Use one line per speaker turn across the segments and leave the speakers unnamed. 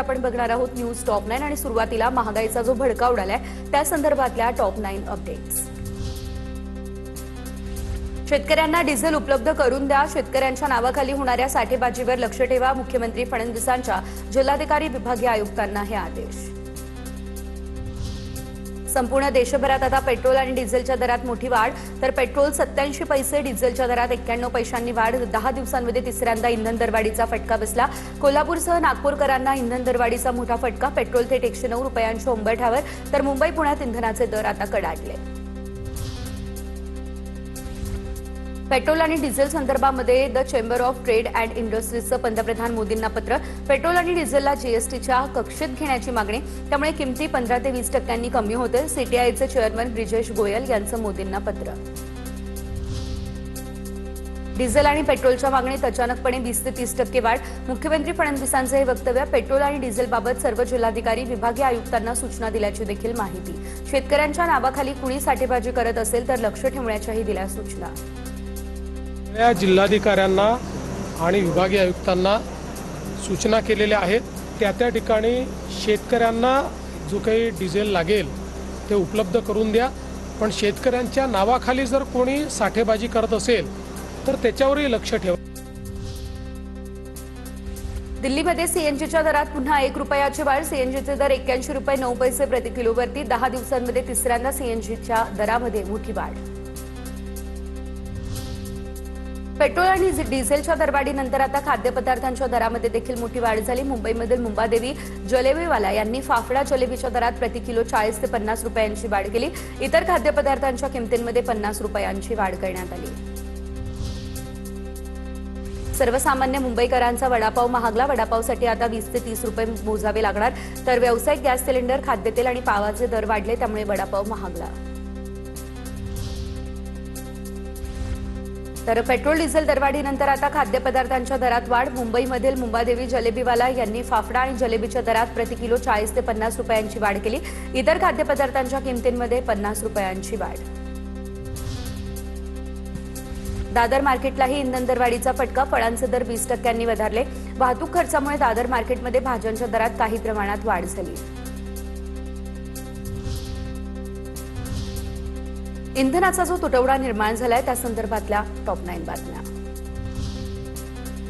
आपण बघणार आहोत न्यूज टॉप 9 आणि सुरुवातीला महागाईचा जो भडका उडालाय त्या संदर्भातल्या टॉप 9 अपडेट्स। शेतकऱ्यांना डिझेल उपलब्ध करून द्या, शेतकऱ्यांच्या नावाखाली होणाऱ्या साठेबाजीवर लक्ष ठेवा, मुख्यमंत्री फडणवीसांच्या जिल्हाधिकारी विभागीय आयुक्तांना हे आदेश। संपूर्ण देशभरात आता पेट्रोल आणि डिझेलच्या दरात मोठी वाढ, तर पेट्रोल 87 पैसे, डिझेलच्या दरात 91 पैशांनी वाढ। 10 दिवसांमध्ये तिसऱ्यांदा इंधन दरवाढीचा फटका बसला। कोल्हापूरसह नागपूरकरांना इंधन दरवाढीचा मोठा फटका। पेट्रोल थेट 109 रुपयांच्या उंबरठ्यावर, तर मुंबई पुण्यात इंधनाचे दर आता कडाडले। पेट्रोल आणि डिझेल संदर्भामध्ये the chamber of trade and इंडस्ट्रीजचं पंतप्रधान मोदींना पत्र। पेट्रोल आणि डिझेलला जीएसटीच्या कक्षेत घेण्याची मागणी, त्यामुळे किमती 15 ते 20% कमी होतील। सीटीआयचे चेअरमन ब्रिजेश गोयल यांचं मोदींना पत्र। डिझेल आणि पेट्रोलच्या मागणीत अचानकपणे 20 ते 30% वाढ, मुख्यमंत्री फडणवीसांचं हे वक्तव्य। पेट्रोल आणि डिझेलबाबत सर्व जिल्हाधिकारी विभागीय आयुक्तांना सूचना दिल्याची देखील माहिती। शेतकऱ्यांच्या नावाखाली कुणी साठेबाजी करत असेल तर लक्ष ठेवण्याच्याही दिल्या सूचना।
या जिल्हाधिकाऱ्यांना आणि विभागीय आयुक्तांना सूचना केलेल्या आहेत। त्या ठिकाणी शेतकऱ्यांना जो काही डिझेल लागेल ते उपलब्ध करून द्या, पण शेतकऱ्यांच्या नावाखाली जर कोणी साठेबाजी करत असेल तर त्याच्यावरही लक्ष ठेवा।
दिल्लीमध्ये सीएनजीच्या दरात पुन्हा 1 रुपयाची वाढ। सीएनजीचे दर 81 रुपये 9 पैसे प्रति किलोवरती। 10 दिवसांमध्ये तिसऱ्यांदा सीएनजीच्या दरामध्ये मोठी वाढ। पेट्रोल आणि डिझेलच्या दरवाढीनंतर आता खाद्यपदार्थांच्या दरामध्ये देखील मोठी वाढ झाली। मुंबईमधील मुंबादेवी जलेबीवाला यांनी फाफडा जलेबीच्या दरात प्रति किलो 40 ते 50 रुपयांची वाढ केली। इतर खाद्यपदार्थांच्या किमतींमध्ये 50 रुपयांची वाढ करण्यात आली। सर्वसामान्य मुंबईकरांचा वडापाव महागला। वडापावसाठी आता 20 ते 30 रुपये मोजावे लागणार, तर व्यावसायिक गॅस सिलेंडर, खाद्यतेल आणि पावाचे दर वाढले, त्यामुळे वडापाव महागला। तर पेट्रोल डिझेल दरवाढीनंतर आता खाद्यपदार्थांच्या दरात वाढ। मुंबईमधील मुंबादेवी जलेबीवाला यांनी फाफडा आणि जलेबीच्या दरात प्रति किलो 40 ते 50 रुपयांची वाढ केली। इतर खाद्यपदार्थांच्या किमतींमध्ये 50 रुपयांची वाढ। दादर मार्केटलाही इंधन दरवाढीचा फटका। फळांचे दर 20% वधारले। वाहतूक खर्चामुळे दादर मार्केटमध्ये भाज्यांच्या दरात काही प्रमाणात वाढ झाली। इंधनाचा जो तुटवडा निर्माण झालाय त्या संदर्भातल्या टॉप 9 बातम्या।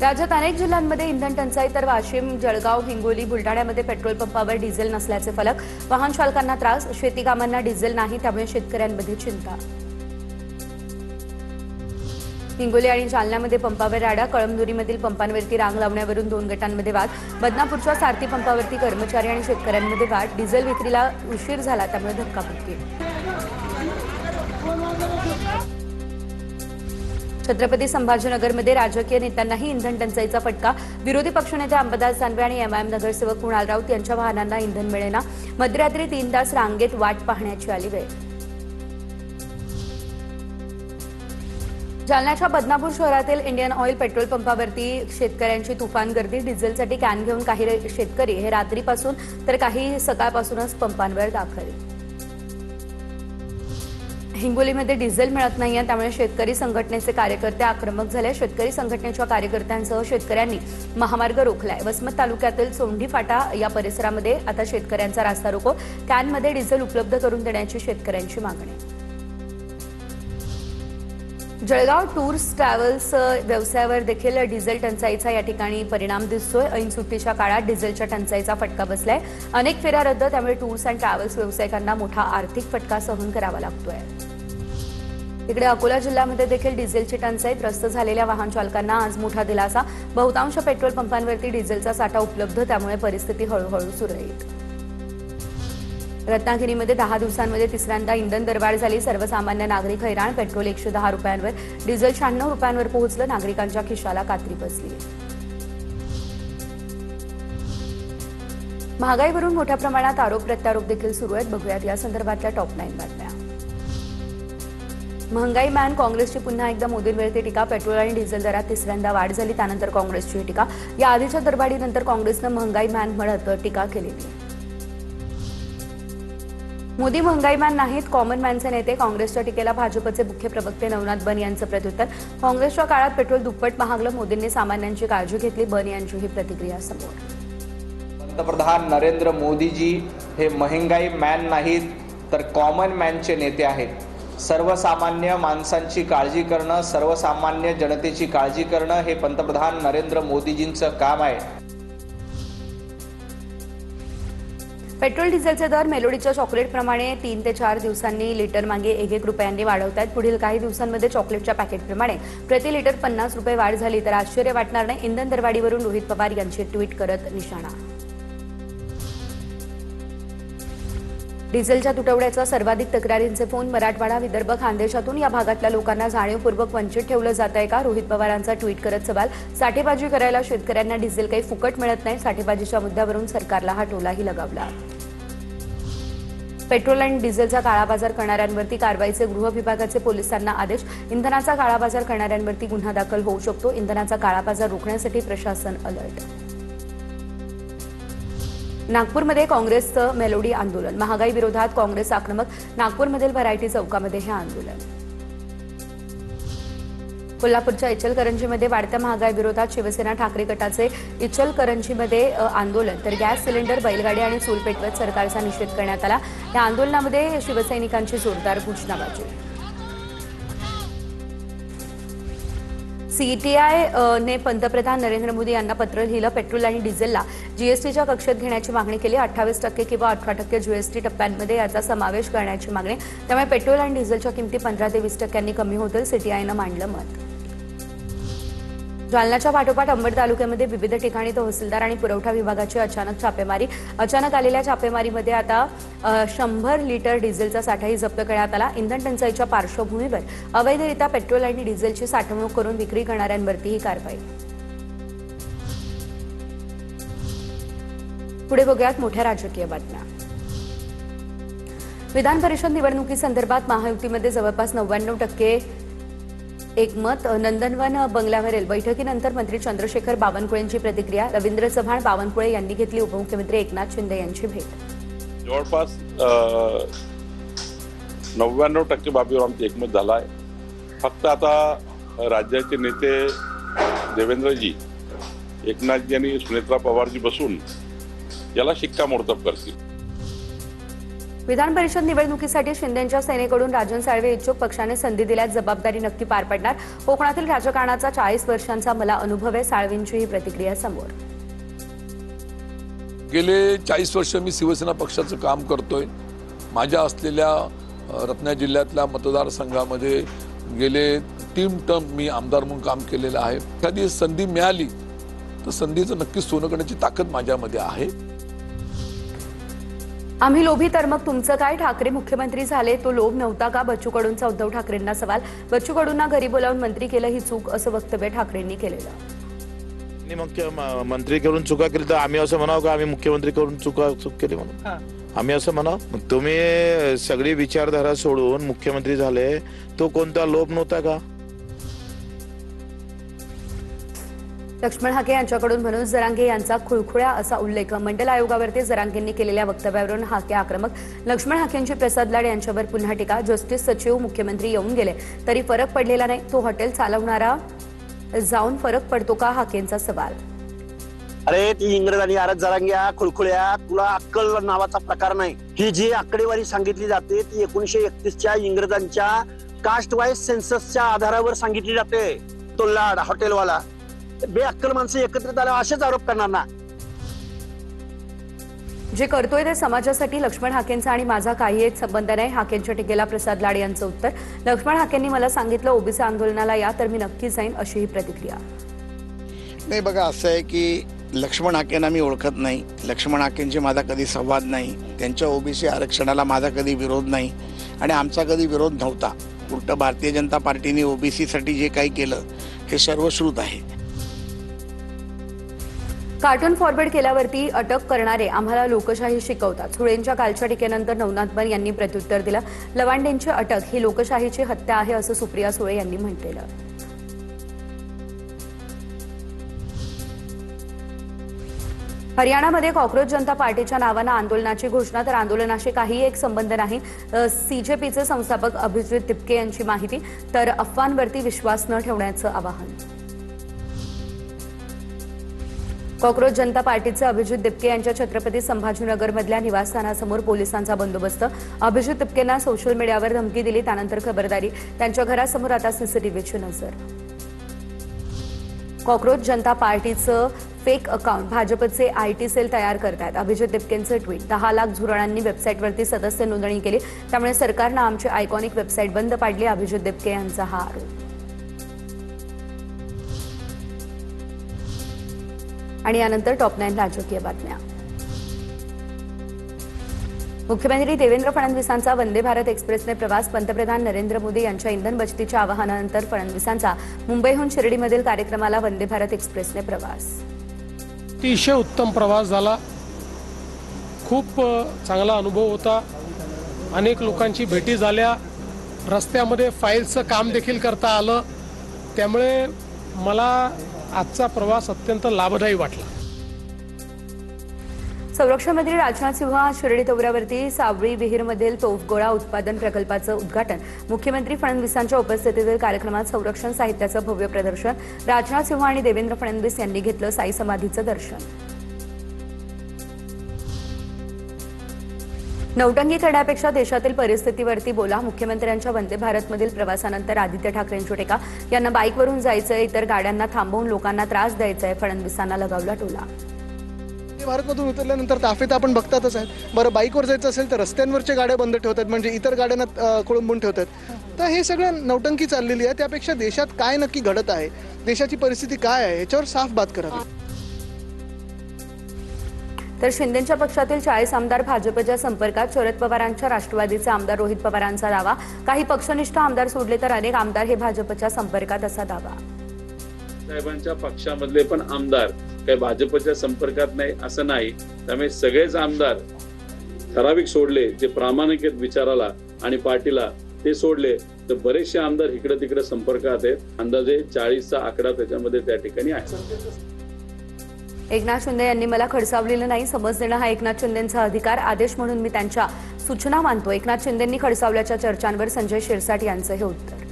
राज्यात अनेक जिल्ह्यांमध्ये इंधन टंचाई, तर वाशिम, जळगाव, हिंगोली, बुलढाण्यामध्ये पेट्रोल पंपावर डिझेल नसल्याचे फलक। वाहन चालकांना त्रास, शेती कामांना डिझेल नाही, त्यामुळे शेतकऱ्यांमध्ये चिंता। हिंगोली आणि जालन्यामध्ये पंपावर राडा। कळमनुरीमधील पंपांवरती रांग लावण्यावरून 2 गटांमध्ये वाद। बदनापूरच्या सारथी पंपावरती कर्मचारी आणि शेतकऱ्यांमध्ये वाद। डिझेल विक्रीला उशीर झाला, त्यामुळे धक्काबुक्की। छत्रपती संभाजीनगरमध्ये राजकीय नेत्यांनाही इंधन टंचाईचा फटका। विरोधी पक्षनेते अंबादास दानवे आणि एमआयएम नगरसेवक कुणाल राऊत यांच्या वाहनांना इंधन मिळेना। मध्यरात्री 3 तास रांगेत वाट पाहण्याची आली वेळ। जालन्याच्या बदनापूर शहरातील इंडियन ऑइल पेट्रोल पंपावरती शेतकऱ्यांची तुफान गर्दी। डिझेलसाठी कॅन घेऊन काही शेतकरी हे रात्रीपासून तर काही सकाळपासूनच पंपांवर दाखल। हिंगोलीमध्ये डिझेल मिळत नाहीये, त्यामुळे शेतकरी संघटनेचे कार्यकर्ते आक्रमक झाले। शेतकरी संघटनेच्या कार्यकर्त्यांसह शेतकऱ्यांनी महामार्ग रोखलाय। वसमत तालुक्यातील सोंढी फाटा या परिसरामध्ये आता शेतकऱ्यांचा रास्ता रोको। कॅनमध्ये डिझेल उपलब्ध करून देण्याची शेतकऱ्यांची मागणी। जळगाव टूर्स ट्रॅव्हल्स व्यवसायावर देखील डिझेल टंचाईचा या ठिकाणी परिणाम दिसतोय। ऐन सुट्टीच्या काळात डिझेलच्या टंचाईचा फटका बसलाय। अनेक फेऱ्या रद्द, त्यामुळे टूर्स अँड ट्रॅव्हल्स व्यावसायिकांना मोठा आर्थिक फटका सहन करावा लागतोय। तिकडे अकोला जिल्ह्यामध्ये देखील डिझेलची टंचाई। त्रस्त झालेल्या वाहन चालकांना आज मोठा दिलासा। बहुतांश पेट्रोल पंपांवरती डिझेलचा साठा उपलब्ध, त्यामुळे परिस्थिती हळूहळू सुरळीत। रत्नागिरीमध्ये 10 दिवसांमध्ये तिसऱ्यांदा इंधन दरवाढ झाली। सर्वसामान्य नागरिक हैराण। पेट्रोल 110 रुपयांवर, डिझेल 96 रुपयांवर पोहोचलं। नागरिकांच्या खिशाला कात्री बसली। महागाईवरून मोठ्या प्रमाणात आरोप प्रत्यारोप देखील सुरू आहेत। बघूयात या संदर्भातल्या टॉप 9 बातम्या। महंगाई मॅन काँग्रेसची पुन्हा एकदा मोदींवरती टीका। पेट्रोल आणि डिझेल दरात तिसऱ्यांदा वाढ झाली, त्यानंतर काँग्रेसची टीका। या आधीच्या दरवाढीनंतर काँग्रेसनं महंगाई मॅन म्हणत टीका केलेली। मोदी महंगाई मॅन नाहीत, कॉमन मॅनचे नेते। काँग्रेसच्या टीकेला भाजपचे मुख्य प्रवक्ते नवनाथ बन यांचं प्रत्युत्तर। काँग्रेसच्या काळात पेट्रोल दुप्पट महागलं, मोदींनी सामान्यांची काळजी घेतली, बन यांची ही प्रतिक्रिया समोर।
पंतप्रधान नरेंद्र मोदीजी हे महंगाई मॅन नाहीत तर कॉमन मॅनचे नेते आहेत। सर्वसामान्य माणसांची काळजी करणं, सर्वसामान्य जनतेची काळजी करणं हे पंतप्रधान नरेंद्र मोदीजींचं काम आहे।
पेट्रोल डिझेलचे दर मेलोडीच्या चॉकलेटप्रमाणे 3 ते 4 दिवसांनी लिटर मागे 1 रुपयांनी वाढवत आहेत। पुढील काही दिवसांमध्ये चॉकलेटच्या पॅकेटप्रमाणे प्रति लिटर 50 रुपये वाढ झाली तर आश्चर्य वाटणार नाही। इंधन दरवाढीवरून रोहित पवार यांची ट्विट करत निशाणा। डिझेलच्या तुटवड्याचा सर्वाधिक तक्रारींचे फोन मराठवाडा, विदर्भ, खानदेशातून या भागातल्या लोकांना जाणीवपूर्वक वंचित ठेवलं जात आहे का? रोहित पवारांचा ट्विट करत सवाल। साठेबाजी करायला शेतकऱ्यांना डिझेल काही फुकट मिळत नाही। साठेबाजीच्या मुद्द्यावरून सरकारला हा टोलाही लगावला। पेट्रोल आणि डिझेलचा काळाबाजार करणाऱ्यांवरती कारवाईचे गृह विभागाचे पोलिसांना आदेश। इंधनाचा काळाबाजार करणाऱ्यांवरती गुन्हा दाखल होऊ शकतो। इंधनाचा काळाबाजार रोखण्यासाठी प्रशासन अलर्ट। नागपूरमध्ये काँग्रेसचं मेलोडी आंदोलन। महागाई विरोधात काँग्रेस आक्रमक। नागपूरमधील व्हरायटी चौकामध्ये हे आंदोलन। कोल्हापूरच्या इचलकरंजीमध्ये वाढत्या महागाई विरोधात शिवसेना ठाकरे गटाचे इचलकरंजीमध्ये आंदोलन। तर गॅस सिलेंडर, बैलगाडी आणि चूल पेटवत सरकारचा निषेध करण्यात आला। या आंदोलनामध्ये शिवसैनिकांची जोरदार घोषणाबाजी। सीटीआय ने पंतप्रधान नरेंद्र मोदी यांना पत्र लिहिलं। पेट्रोल आणि डिझेलला जीएसटीच्या कक्षेत घेण्याची मागणी केली। 28% किंवा 18% जीएसटी टप्प्यांमध्ये याचा समावेश करण्याची मागणी। त्यामुळे पेट्रोल आणि डिझेलच्या किमती 15 ते 20% कमी होतील, सीटीआयनं मांडलं मत। जालन्याच्या पाठोपाठ अंबड तालुक्यामध्ये विविध ठिकाणी तहसीलदार आणि पुरवठा विभागाची अचानक छापेमारी। अचानक आलेल्या छापेमारीमध्ये आता 100 लिटर डिझेलचा साठाही जप्त करण्यात आला। इंधन टंचाईच्या पार्श्वभूमीवर अवैधरित्या पेट्रोल आणि डिझेलची साठवणूक करून विक्री करणाऱ्यांवरती ही कारवाई। पुढे बघूयात मोठ्या राजकीय बातम्या। विधान परिषद निवडणुकीसंदर्भात महायुतीमध्ये जवळपास 99% एकमत। नंदनवन बंगल्यावरील बैठकीनंतर मंत्री चंद्रशेखर बावनकुळेंची प्रतिक्रिया। रवींद्र चव्हाण, बावनकुळे यांनी घेतली उपमुख्यमंत्री एकनाथ शिंदे यांची भेट।
जवळपास 99% बाबीवर आमचं एकमत झालं आहे। फक्त आता राज्याचे नेते देवेंद्रजी, एकनाथजी आणि सुनेत्रा पवारजी बसून याला शिक्कामोर्तब करतील।
विधान परिषद निवडणुकीसाठी शिंदेंच्या सेनेकडून राजन साळवे इच्छुक। पक्षाने संधी दिल्यास जबाबदारी नक्की पार पडणार। कोकणातील राजकारणाचा 40 वर्षांचा मला अनुभव आहे, साळवेंची ही प्रतिक्रिया समोर।
गेले 40 वर्ष मी शिवसेना पक्षाचं काम करतोय। माझ्या असलेल्या रत्नागिरी जिल्ह्यातल्या मतदारसंघामध्ये गेले 3 टर्म मी आमदार म्हणून काम केलेलं आहे। एखादी संधी मिळाली तर संधीचं नक्की सोनं करण्याची ताकद माझ्यामध्ये आहे।
आम्ही लोभी तर मग तुमचं काय? ठाकरे मुख्यमंत्री झाले तो लोभ नव्हता का? बच्चू कडूंचा उद्धव ठाकरेंना सवाल। बच्चू कडूंना घरी बोलावून मंत्री केलं ही चूक, असं वक्तव्य ठाकरेंनी केलेलं।
मंत्री करून चुका केली तर आम्ही असं म्हणावं का आम्ही मुख्यमंत्री करून चूक केली म्हणून? आम्ही असं म्हणावं? मग तुम्ही सगळी विचारधारा सोडून मुख्यमंत्री झाले तो कोणता लोभ नव्हता का?
लक्ष्मण हाके यांच्याकडून मनोज जरांगे यांचा खुळखुळ्या असा उल्लेख। मंडल आयोगावरती जरांगेंनी केलेल्या वक्तव्यावरून हाके आक्रमक। लक्ष्मण हाकेंची प्रसाद लाड यांच्यावर पुन्हा टीका। जस्टिस सचिव मुख्यमंत्री येऊन गेले तरी फरक पडलेला नाही, तो हॉटेल चालवणारा जाऊन फरक पडतो का? हाकेंचा सवाल।
अरे ती इंग्रजांनी अरे जरांग्या खुळखुळ्या, तुला अक्कल नावाचा प्रकार नाही। ही जी आकडेवारी सांगितली जाते ती 1931च्या इंग्रजांच्या कास्ट वाईज सेन्ससच्या आधारावर सांगितली जाते। तो लाड हॉटेलवाला बेअक्कल माणसं एकत्रित आल्यावर असेच आरोप करणार ना?
जे करतोय ते समाजासाठी। लक्ष्मण हाकेंचा आणि माझा काही एक संबंध नाही, हाकेंच्या टीकेला प्रसाद लाड यांचं उत्तर। लक्ष्मण हाकेंनी मला सांगितलं ओबीसी आंदोलनाला या तर मी नक्की जाईन, अशी ही प्रतिक्रिया।
नाही बघा, असं आहे की लक्ष्मण हाकेंना मी ओळखत नाही। लक्ष्मण हाकेंशी माझा कधी संवाद नाही। त्यांच्या ओबीसी आरक्षणाला माझा कधी विरोध नाही आणि आमचा कधी विरोध नव्हता। उलट भारतीय जनता पार्टीने ओबीसीसाठी जे काही केलं हे सर्वश्रुत आहे।
कार्टून फॉरवर्ड केल्यावरती अटक करणारे आम्हाला लोकशाही शिकवतात। सुळेंच्या कालच्या टीकेनंतर नवनाथ बन यांनी प्रत्युत्तर दिलं। लवांडेंची अटक ही लोकशाहीची हत्या आहे, असं सुप्रिया सुळे यांनी म्हटलेलं। हरियाणामध्ये कॉक्रोच जनता पार्टीच्या नावानं आंदोलनाची घोषणा। तर आंदोलनाशी काही एक संबंध नाही, सीजेपीचे संस्थापक अभिजित तिपके यांची माहिती। तर अफवांवरती विश्वास न ठेवण्याचं आवाहन। कॉक्रोच जनता पार्टीचे अभिजित दिपके यांच्या छत्रपती संभाजीनगरमधल्या निवासस्थानासमोर पोलिसांचा बंदोबस्त. अभिजित दिपकेंना सोशल मीडियावर धमकी दिली, त्यानंतर खबरदारी. त्यांच्या घरासमोर आता सीसीटीव्हीची नजर. कॉक्रोच जनता पार्टीचं फेक अकाउंट भाजपचे आयटी सेल तयार करतात. अभिजित दिपकेंचे ट्विट. 10 लाख झुरळांनी वेबसाईटवरती सदस्य नोंदणी केली, त्यामुळे सरकारनं आमची आयकॉनिक वेबसाईट बंद पाडली. अभिजित दिपके यांचा हा आरोप. आणि यानंतर टॉप 9 राजकीय बातम्या. मुख्यमंत्री देवेंद्र फडणवीसांचा वंदे भारत एक्सप्रेसने प्रवास. पंतप्रधान नरेंद्र मोदी यांच्या इंधन बचतीच्या आवाहनानंतर फडणवीसांचा मुंबईहून शिर्डीमधील कार्यक्रमाला वंदे भारत एक्सप्रेसने प्रवास.
अतिशय उत्तम प्रवास झाला. खूप चांगला अनुभव होता. अनेक लोकांची भेटी झाल्या. रस्त्यामध्ये फाईलचं काम देखील करता आलं. त्यामुळे मला आजचा प्रवास अत्यंत लाभदायी वाटला.
संरक्षण मंत्री राजनाथ सिंह आज शिर्डी दौऱ्यावरती. सावळी विहीरमधील तोफगोळा उत्पादन प्रकल्पाचं उद्घाटन. मुख्यमंत्री फडणवीसांच्या उपस्थितीतील कार्यक्रमात संरक्षण साहित्याचं भव्य प्रदर्शन. राजनाथ सिंह आणि देवेंद्र फडणवीस यांनी घेतलं साई समाधीचं दर्शन. नौटंकी करण्यापेक्षा देशातील परिस्थितीवरती बोला. मुख्यमंत्र्यांच्या वंदे भारतमधील प्रवासानंतर आदित्य ठाकरेंची टीका. यांना बाईकवरून जायचंय, इतर गाड्यांना थांबवून लोकांना त्रास द्यायचाय. फडणवीसांना लगावला टोला.
भारतमधून उतरल्यानंतर ताफे तर आपण बघतातच आहेत. बरं, बाईकवर जायचं असेल तर रस्त्यांवरच्या गाड्या बंद ठेवतात, म्हणजे इतर गाड्यांना खोळंबून ठेवतात. तर हे सगळं नौटंकी चाललेली आहे. त्यापेक्षा देशात काय नक्की घडत आहे, देशाची परिस्थिती काय आहे, याच्यावर साफ बात करावी.
तर शिंदेच्या पक्षातील 40 आमदार भाजपच्या संपर्कात. शरद पवारांच्या राष्ट्रवादीचे आमदार रोहित पवारांचा दावा. काही पक्षनिष्ठ आमदार सोडले तर अनेक आमदार हे भाजपच्या संपर्कात, असा दावा.
साहेबांच्या पक्षामधले पण आमदार काही भाजपच्या संपर्कात नाही असं नाही. त्यामुळे सगळेच आमदार ठराविक सोडले जे प्रामाणिक आहेत विचाराला आणि पार्टीला, ते सोडले तर बरेचसे आमदार इकडे तिकडे संपर्कात आहेत. अंदाजे 40चा आकडा त्याच्यामध्ये त्या ठिकाणी आहे.
एकनाथ शिंदे यांनी मला खडसावलेलं नाही. समज देणं हा एकनाथ शिंदेंचा अधिकार. आदेश म्हणून मी त्यांच्या सूचना मानतो. एकनाथ शिंदेंनी खडसावल्याच्या चर्चांवर संजय शिरसाट यांचं हे उत्तर.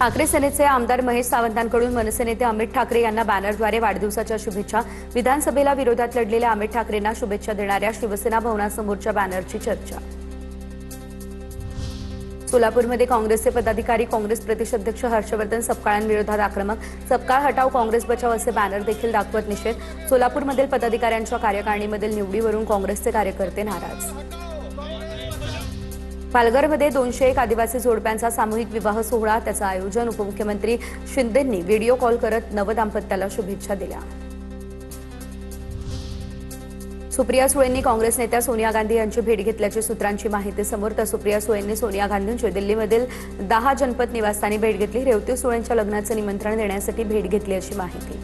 ठाकरे सेनेचे आमदार महेश सावंतांकडून मनसे नेते अमित ठाकरे यांना बॅनरद्वारे वाढदिवसाच्या शुभेच्छा. विधानसभेला विरोधात लढलेल्या अमित ठाकरेंना शुभेच्छा देणाऱ्या शिवसेना भवनासमोरच्या बॅनरची चर्चा. सोलापूरमध्ये काँग्रेसचे पदाधिकारी काँग्रेस प्रदेशाध्यक्ष हर्षवर्धन सपकाळांविरोधात आक्रमक. सपकाळ हटाव काँग्रेस बचाव असे बॅनर देखील दाखवत निषेध. सोलापूरमधील पदाधिकाऱ्यांच्या कार्यकारिणीमधील निवडीवरून काँग्रेसचे कार्यकर्ते नाराज. पालघरमध्ये 201 आदिवासी जोडप्यांचा सामूहिक विवाह सोहळा. त्याचं आयोजन. उपमुख्यमंत्री शिंदेंनी व्हिडिओ कॉल करत नवदाम्पत्याला शुभेच्छा दिल्या. सुप्रिया सुळेंनी काँग्रेस नेत्या सोनिया गांधी यांची भेट घेतल्याची सूत्रांची माहिती समोर. तर सुप्रिया सुळेंनी सोनिया गांधींची दिल्लीमधील 10 जनपद निवासस्थानी भेट घेतली. रेवती सुळेंच्या लग्नाचं निमंत्रण देण्यासाठी भेट घेतली अशी माहिती.